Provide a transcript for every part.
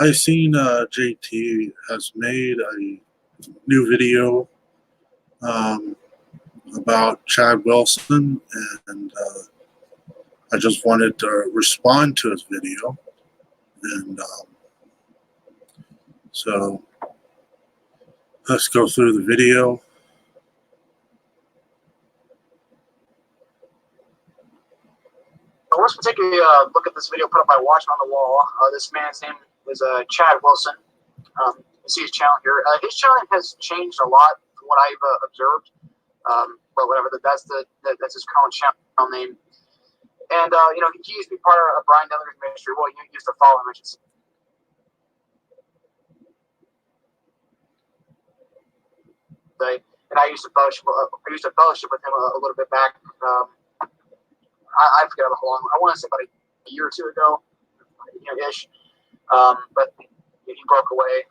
I seen JT has made a new video about Chad Wilson, and I just wanted to respond to his video, and so let's go through the video. Let's take a look at this video put up by Watchman on the Wall. This man's name is Chad Wilson. You see his channel here. His channel has changed a lot from what I've observed, but whatever. That's his current channel name. And you know, he used to be part of Brian Dudley's ministry. Well, you used to follow him, I should say. And I used to fellowship with him a little bit back. I forget how long. I want to say about a year or two ago, ish. But he broke away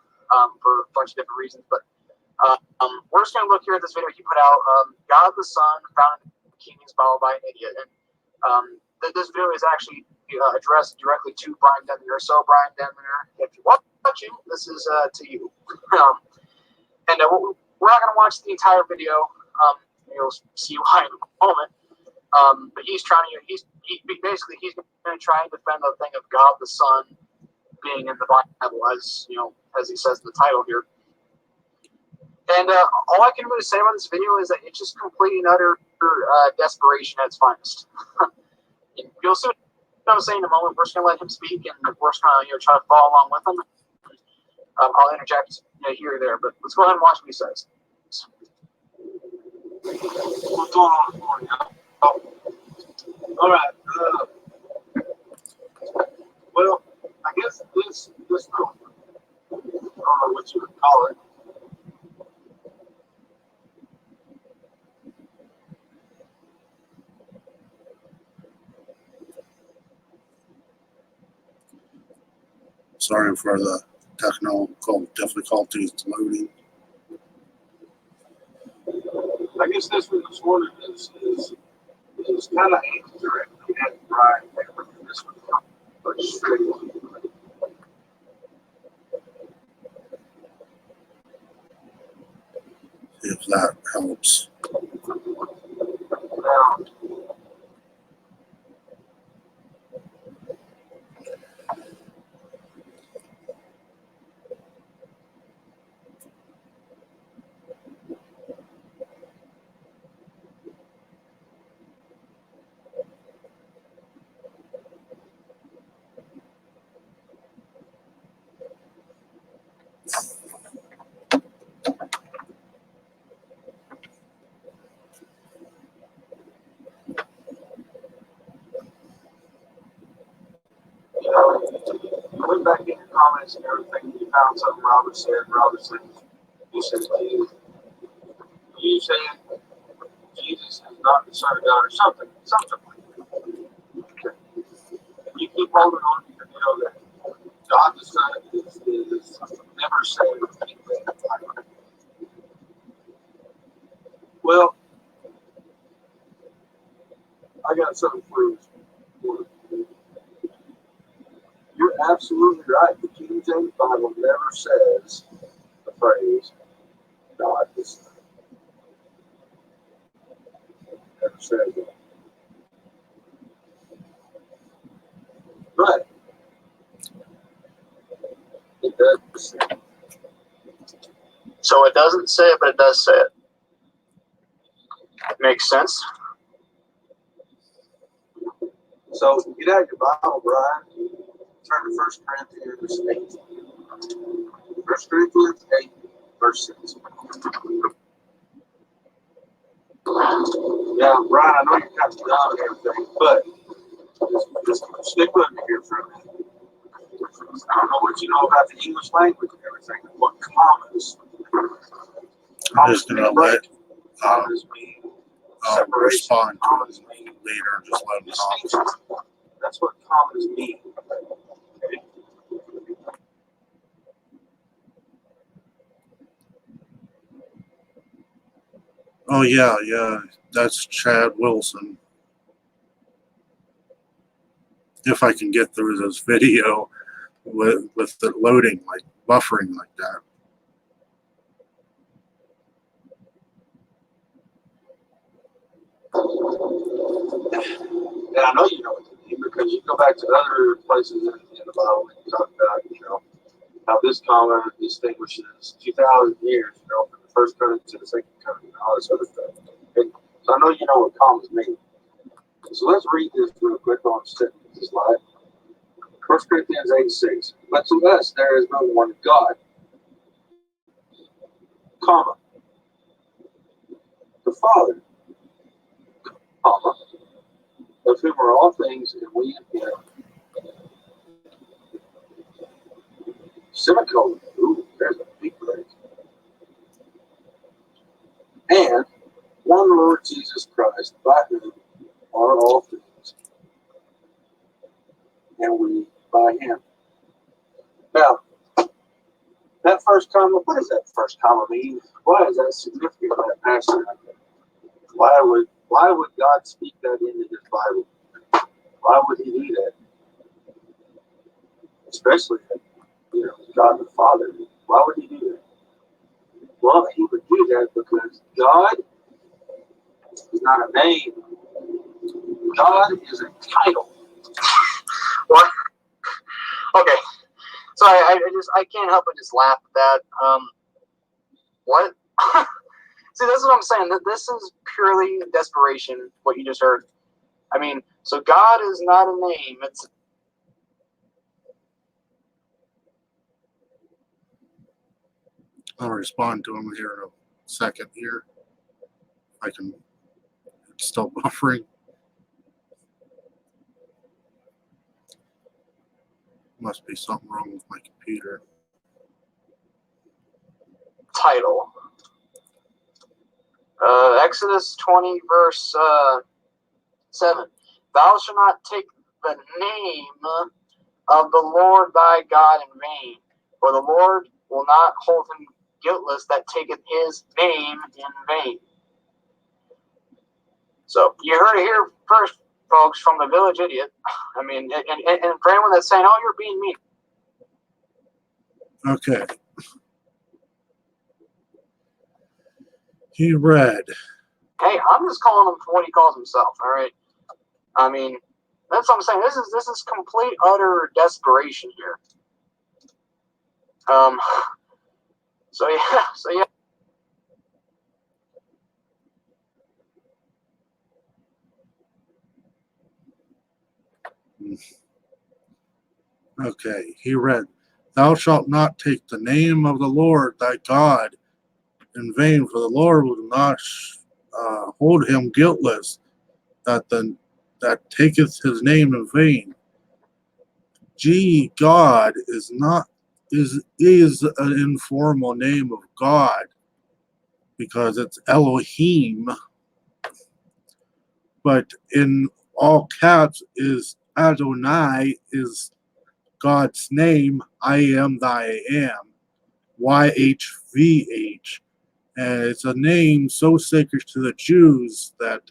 for a bunch of different reasons. But we're just going to look here at this video he put out. God the Son found in the King's Bible by an idiot. And this video is actually addressed directly to Brian Denlinger. So Brian Denlinger, if you're watching, this is to you. And we're not going to watch the entire video. You'll see why in a moment. But he's trying to, he's basically going to try and defend the thing of God the Son being in the Bible, as as he says in the title here. And all I can really say about this video is that it's just complete and utter desperation at its finest. You'll see what I'm saying in a moment. We're just going to let him speak, and we're just going to try to follow along with him. I'll interject here or there, but let's go ahead and watch what he says. What's going on this morning? Oh. All right. Well, I guess this I don't know what you would call it. Sorry for the technical difficulties loading. I guess this one this morning is kind of incorrect. We had to try and take a look at this one, but straight one. If that helps. Now, I went back in your comments and everything. You found something Robert said. Robert said, you said, you saying Jesus is not the Son of God or something like that. Okay. You keep holding on to that God the Son is never saved anything. Well, I got something for you. You're absolutely right. The King James Bible never says the phrase God the Son. Never says that. But it does say it. So it doesn't say it, but it does say it. Makes sense. So get out your Bible, Brian. Turn to 1 Corinthians 8. 1 Corinthians 8, verse 6. Now, Brian, I know you're kind of down and everything, but just stick with me here for a minute. I don't know what you know about the English language and everything, what commas. I'm just going to let Commas mean respond to commas it mean later. Just let them know. That's what commas mean. Okay? Oh, yeah. That's Chad Wilson. If I can get through this video with the loading, like buffering like that. And I know you know what to mean because you go back to other places in the Bible and you talk about, how this comma distinguishes 2,000 years, from the first coming to the second coming and all this other stuff. And so I know you know what commas mean. So let's read this real quick on this slide. 1 Corinthians 8:6. But to us there is no one God, comma, the Father, comma, of whom are all things, and we in him. Semicolon. Ooh, there's a big break. And one Lord Jesus Christ, by whom are all things, and we by him. Now, that first comma, what does that first comma mean? Why is that significant in that passage? Why would God speak that into his Bible? Why would he do that? Especially, God the Father. Why would he do that? Well, he would do that because God is not a name. God is a title. What? Okay. So I can't help but just laugh at that. What? See, that's what I'm saying. That this is purely desperation. What you just heard. I mean, so God is not a name. It's I'll respond to him here in a second here. I can, it's still buffering. Must be something wrong with my computer. title. Exodus 20, verse 7. Thou shalt not take the name of the Lord thy God in vain, for the Lord will not hold him guiltless that taketh his name in vain. So you heard it here first, folks, from the village idiot. I mean, and for anyone that's saying, "Oh, you're being mean," Okay. He read. hey, I'm just calling him for what he calls himself. All right. I mean, that's what I'm saying. This is complete utter desperation here. So yeah. Okay. He read, Thou shalt not take the name of the Lord thy God in vain, for the Lord will not hold him guiltless that taketh his name in vain. God is an informal name of God because it's Elohim, but in all caps is Adonai is God's name. I am thy am, YHVH. And it's a name so sacred to the Jews that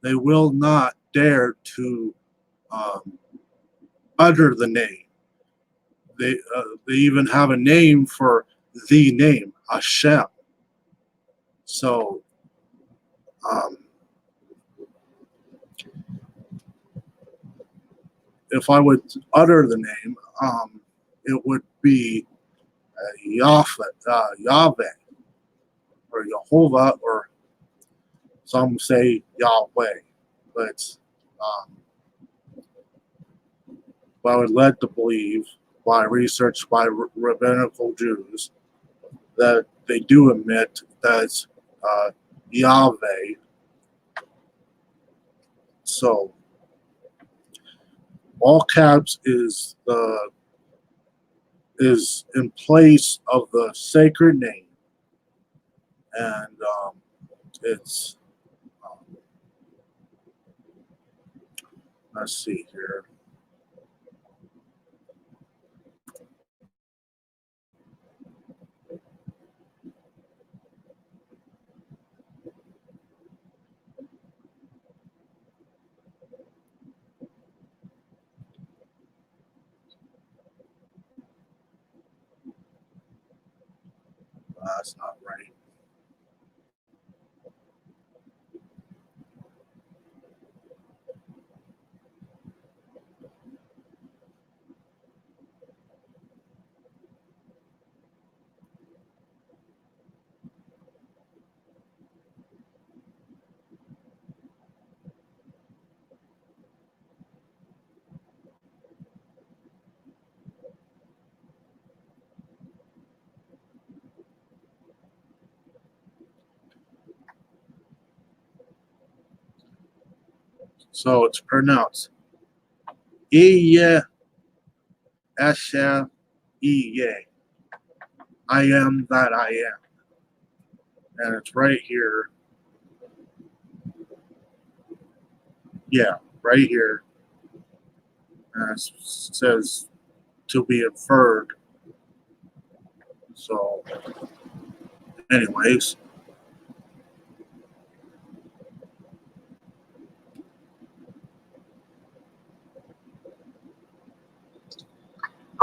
they will not dare to utter the name. They even have a name for the name, Hashem. So, if I would utter the name, it would be Yahweh, or Jehovah, or some say Yahweh. But I was led to believe by research by rabbinical Jews that they do admit that it's Yahweh. So all caps is in place of the sacred name, and it's let's see here. That's not right. So it's pronounced Iye Esha Iye. I am that I am. And it's right here. Yeah, right here. And it says to be inferred. So, anyways.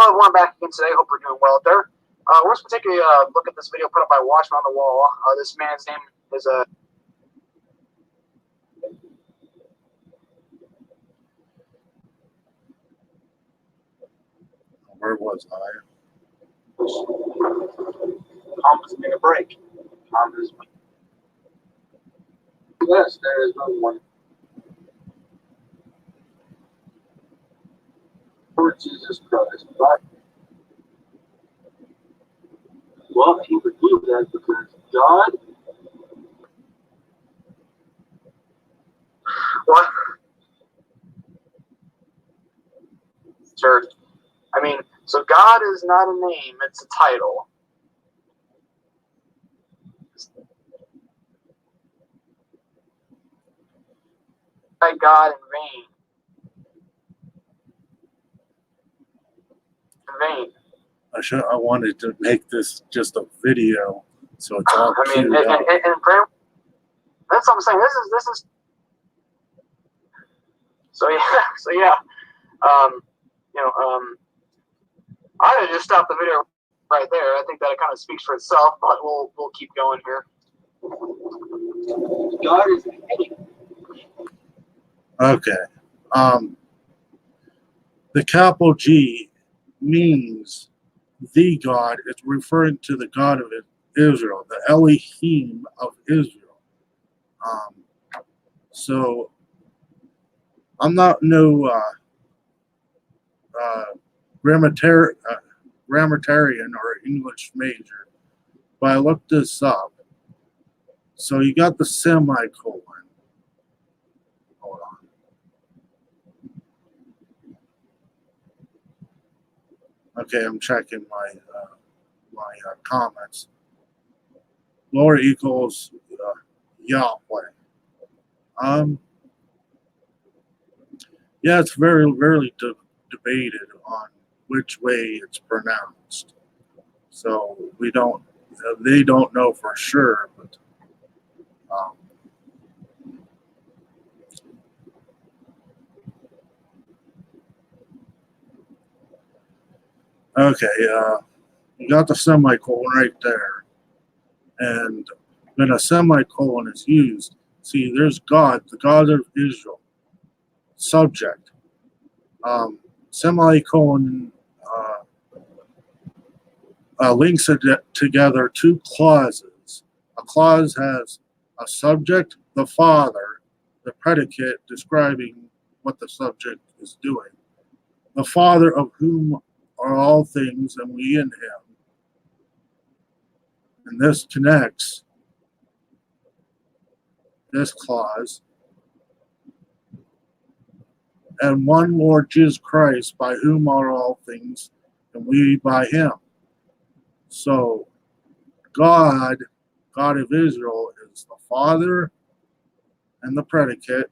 Everyone back again today. Hope we're doing well out there. We're just going to take a look at this video put up by Watchman on the Wall. This man's name is Where was I? Thomas made a break. Thomas. Yes, there is no one. Lord Jesus Christ. But, well, he would do that because God. what? Sure. I mean, so God is not a name, it's a title. By God in vain. In vain. I wanted to make this just a video, so it's all I mean, queued up. and prayer. That's what I'm saying. This is. So yeah. I would just stop the video right there. I think that it kind of speaks for itself, but we'll keep going here. God is Okay. The capital G means the God. It's referring to the God of Israel, the Elohim of Israel. So I'm not no grammatarian or English major, but I looked this up. So you got the semicolon. Hold on. Okay, I'm checking my comments. Lord equals Yahweh. Yeah, it's very debated on which way it's pronounced. So they don't know for sure, but okay, you got the semicolon right there. And when a semicolon is used, see, there's God, the God of Israel, subject. Semicolon links together two clauses. A clause has a subject, the Father, the predicate describing what the subject is doing. The Father of whom are all things, and we in him. And this connects this clause. And one Lord Jesus Christ, by whom are all things, and we by him. So God of Israel, is the Father and the predicate,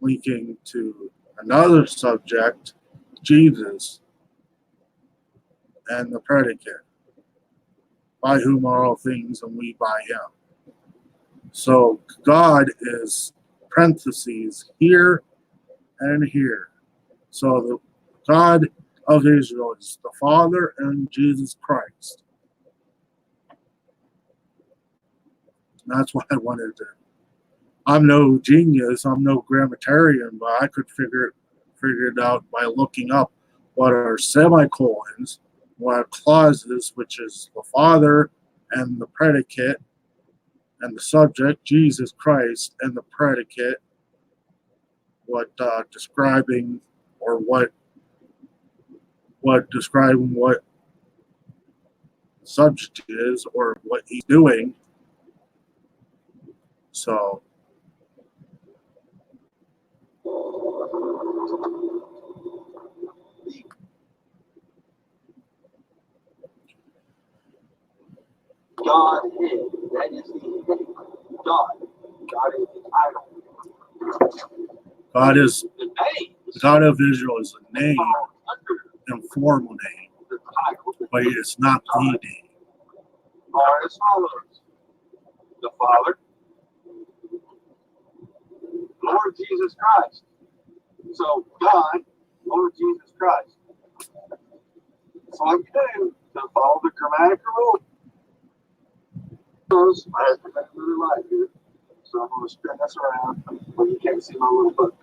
linking to another subject, Jesus, and the predicate, by whom are all things, and we by him. So God is parentheses here and here. So the God of Israel is the Father and Jesus Christ. That's why I wanted to. I'm no genius. I'm no grammarian, but I could figure it out by looking up what are semicolons, what are clauses, which is the Father and the predicate, and the subject, Jesus Christ, and the predicate, what describing or what describing what the subject is or what he's doing. So Godhead. That is the name. God. God is the title. God is The name. the God of Israel is a name, Under informal name, the title. but it's not the name. Are as follows: the Father, Lord Jesus Christ. So God, Lord Jesus Christ. So all you do to follow the grammatical rule. I have to make really right here. So I'm going to spin this around, but you can't see my little button.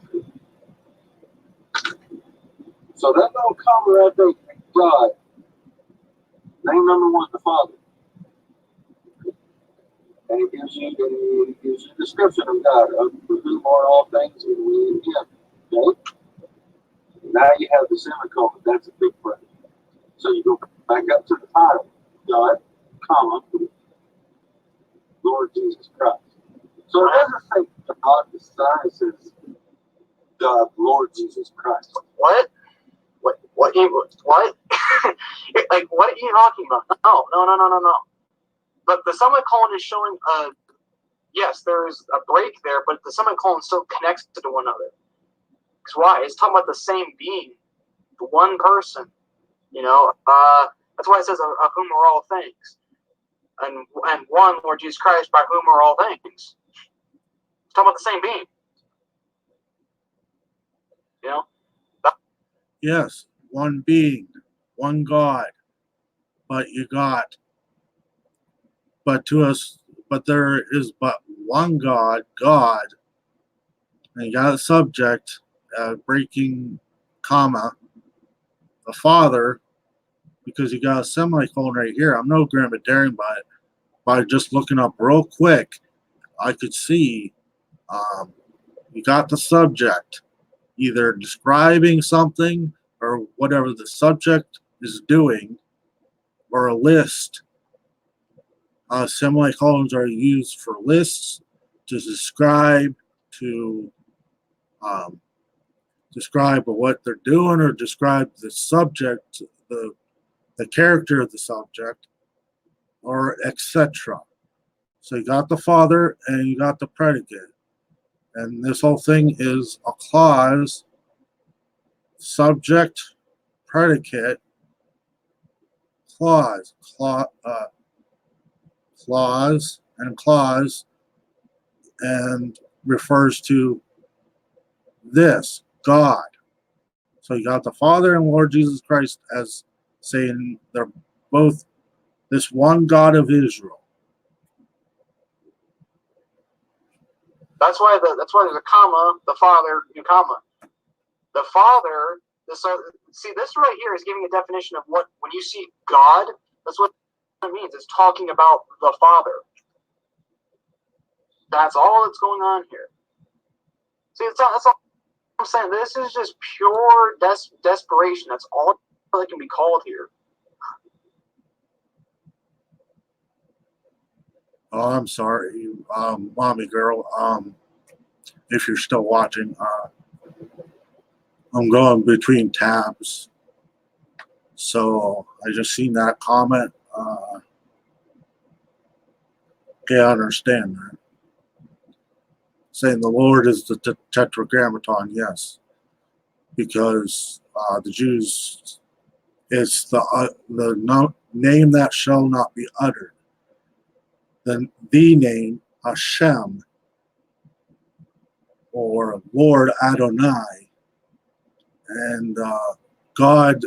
So that little comma right there, God. Name number one, the Father. And it gives you a description of God, of whom are all things and we in Him. Okay? Now you have the semicolon. That's a big break. So you go back up to the title, God, comma, Lord Jesus Christ. So it doesn't say God the Son, it says God, Lord Jesus Christ. What? What? What? Like, what are you talking about? No. But the semicolon is showing yes, there's a break there, but the semicolon still connects to one another. Because why? It's talking about the same being, the one person. That's why it says of whom are all things, and one Lord Jesus Christ, by whom are all things. It's talking about the same being. Yes, one being, one God, but there is but one God, and you got a subject, breaking comma, the Father, because you got a semicolon right here. I'm no grammarian, but by just looking up real quick, I could see you got the subject either describing something or whatever the subject is doing, or a list. Semicolons are used for lists to describe what they're doing or describe the subject, the character of the subject, or etc. So you got the Father and you got the predicate. And this whole thing is a clause, subject, predicate, clause, and refers to this, God. So you got the Father and Lord Jesus Christ as saying they're both this one God of Israel. That's why there's a comma, the Father, comma. The Father, this right here is giving a definition of what, when you see God, that's what it means. It's talking about the Father. That's all that's going on here. See, that's all I'm saying. This is just pure desperation. That's all that can be called here. Oh, I'm sorry, mommy girl. If you're still watching, I'm going between tabs. So I just seen that comment. Okay, I understand that. Saying the Lord is the tetragrammaton, yes, because the Jews, it's the name that shall not be uttered. Then the name Hashem or Lord Adonai, and God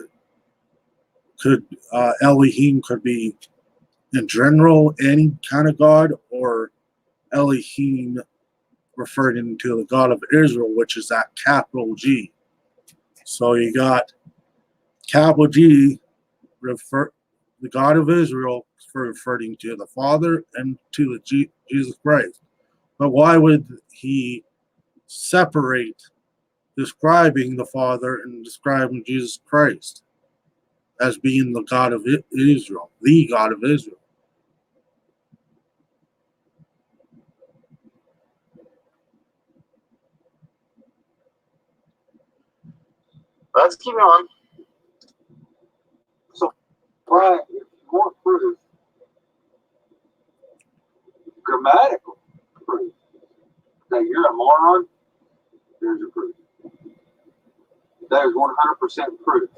could Elohim could be in general any kind of God, or Elohim referring to the God of Israel, which is that capital G. So you got capital G, the God of Israel, referring to the Father and to the Jesus Christ. But why would he separate describing the Father and describing Jesus Christ as being the God of Israel, the God of Israel? Let's keep going. So, Brian, if you want proof, grammatical proof, that you're a moron, there's a proof. That is 100% proof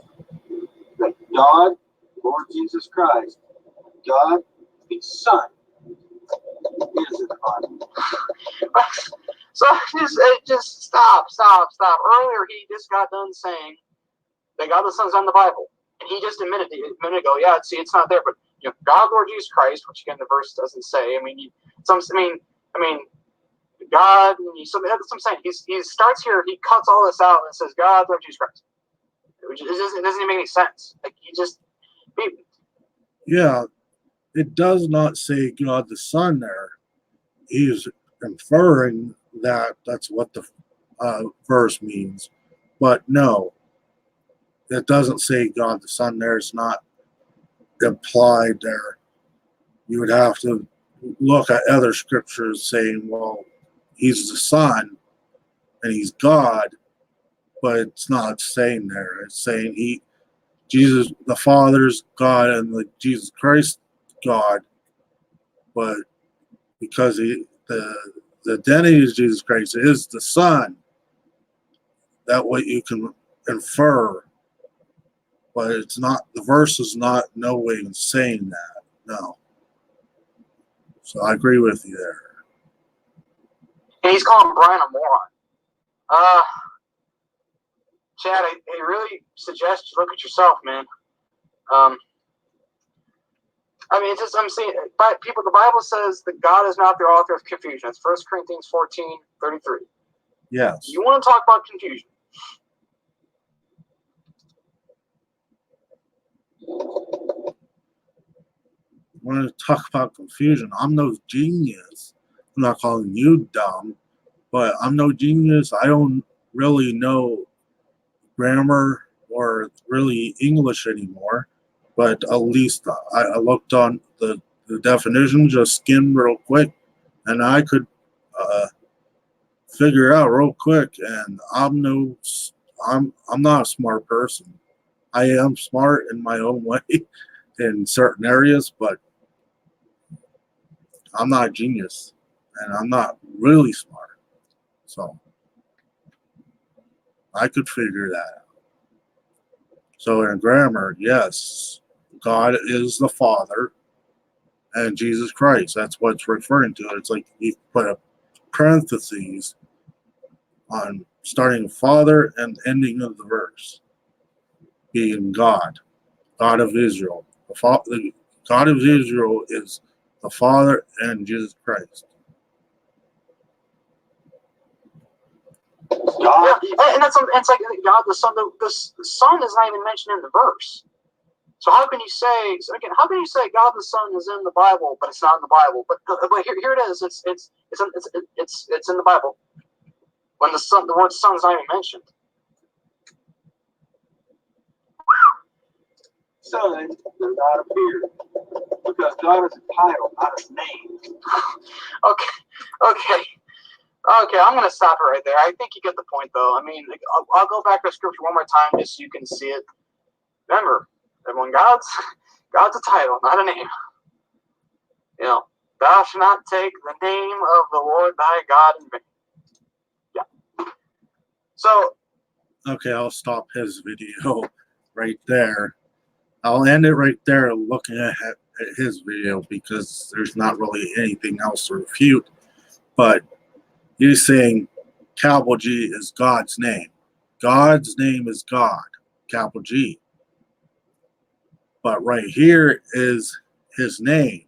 that God, Lord Jesus Christ, God, the Son, is in the Bible. So just stop. Earlier, he just got done saying that God the Son's on the Bible, and he just admitted a minute ago, yeah, see, it's not there, but God, Lord Jesus Christ, which again the verse doesn't say. I mean, God. So that's what I'm saying. He starts here, he cuts all this out and says God, Lord Jesus Christ, which it doesn't even make any sense. Like Yeah, it does not say God the Son there. He's inferring that that's what the verse means. But no, it doesn't say God the Son there. It's not implied there. You would have to look at other scriptures saying, well, he's the Son and he's God, but it's not saying there. It's saying Jesus, the Father's God and the Jesus Christ God, but because the identity of Jesus Christ is the Son, that what you can infer, but it's not, the verse is not no way saying that. No. So I agree with you there. and he's calling Brian a moron. Chad, I really suggest you look at yourself, man. I mean, it's just, I'm saying, people, the Bible says that God is not the author of confusion. That's 1 Corinthians 14:33. Yes. You want to talk about confusion? Want to talk about confusion? I'm no genius. I'm not calling you dumb, but I'm no genius. I don't really know grammar or really English anymore, but at least I looked on the definition, just skimmed real quick, and I could figure it out real quick. And I'm not a smart person. I am smart in my own way in certain areas, but I'm not a genius, and I'm not really smart. So I could figure that out. So in grammar, yes, God is the Father and Jesus Christ. That's what it's referring to. It's like you put a parentheses on starting Father and ending of the verse, being God, God of Israel. The God of Israel is the Father and Jesus Christ. Yeah, and it's like God the Son. The Son is not even mentioned in the verse. So how can you say again? How can you say God the Son is in the Bible, but it's not in the Bible? But here it is. It's in the Bible. When the word Son is not even mentioned. Son does not appear because God is a title, not a name. Okay. I'm going to stop it right there. I think you get the point, though. I mean, I'll go back to the scripture one more time just so you can see it. Remember, everyone, God's a title, not a name. Thou shalt not take the name of the Lord thy God in vain. Yeah. So. Okay, I'll stop his video right there. I'll end it right there looking at his video because there's not really anything else to refute. But he's saying capital G is God's name. God's name is God, capital G. But right here is his name,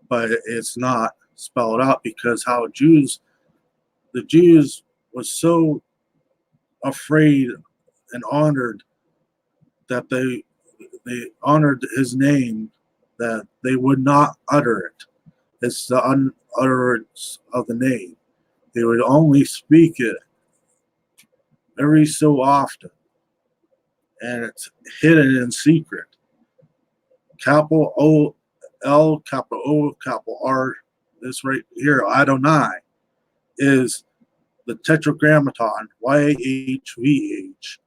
but it's not spell it out, because how the Jews was so afraid and honored that they honored his name that they would not utter it. It's the unutterance of the name. They would only speak it every so often, and it's hidden in secret. Capital O L, capital O, capital R. This right here, Adonai, is the Tetragrammaton, YHVH.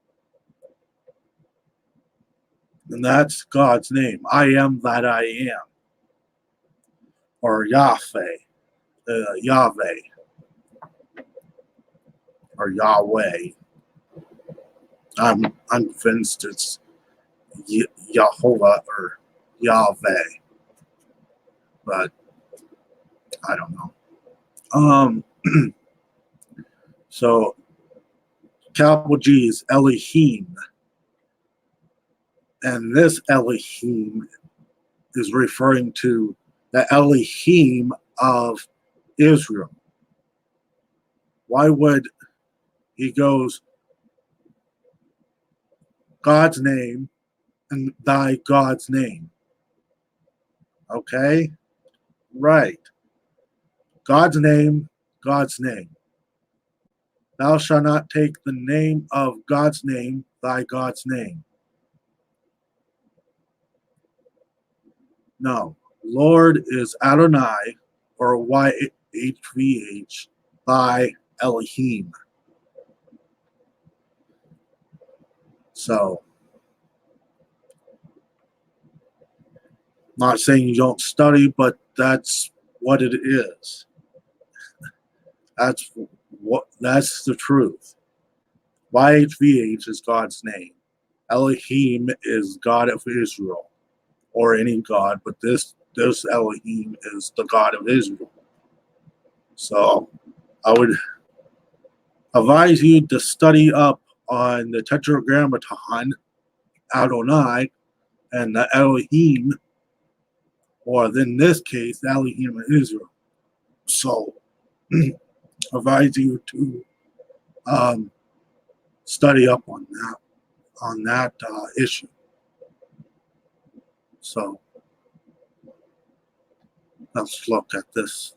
And that's God's name. I am that I am. Or Yahweh. Yahweh. Or Yahweh. I'm convinced it's Yehovah or Yahweh. But I don't know. So capital G is Elohim. And this Elohim is referring to the Elohim of Israel. Why would he goes God's name and thy God's name? Okay? Right. God's name, God's name. Thou shalt not take the name of God's name, thy God's name. No. Lord is Adonai, or YHVH, thy Elohim. So, not saying you don't study, but that's what it is. That's the truth. YHVH is God's name. Elohim is God of Israel, or any God, but this Elohim is the God of Israel. So I would advise you to study up on the Tetragrammaton, Adonai, and the Elohim, or in this case, the Elohim of Israel. So advise you to study up on that issue. So let's look at this.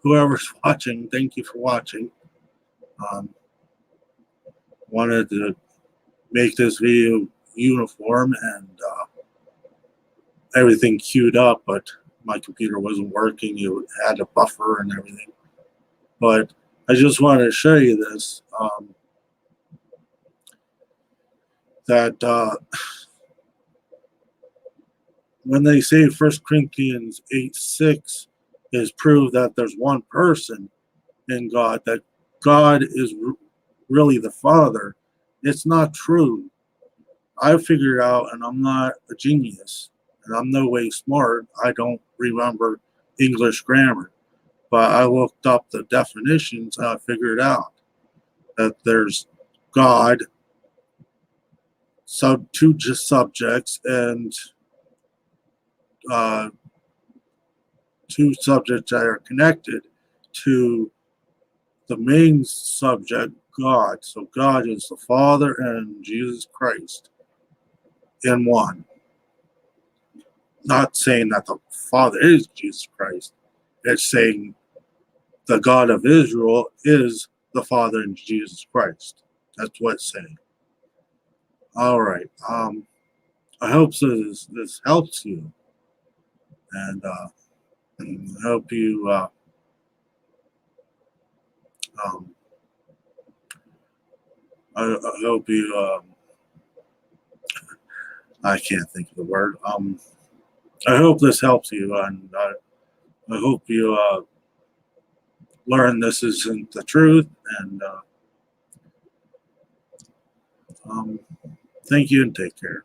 Whoever's watching, thank you for watching. Wanted to make this video uniform and everything queued up, but my computer wasn't working. It had a buffer and everything. But I just wanted to show you this, that when they say 1 Corinthians 8:6 is proof that there's one person in God, that God is really the Father, it's not true. I figured out, and I'm not a genius, and I'm no way smart. I don't remember English grammar, but I looked up the definitions and I figured out that there's God, two subjects, and two subjects that are connected to the main subject, God. So God is the Father and Jesus Christ in one. Not saying that the Father is Jesus Christ. It's saying the God of Israel is the Father and Jesus Christ. That's what it's saying. All right. I hope this helps you, and I hope you I hope you I can't think of the word. I hope this helps you, and I hope you learn this isn't the truth. And thank you and take care.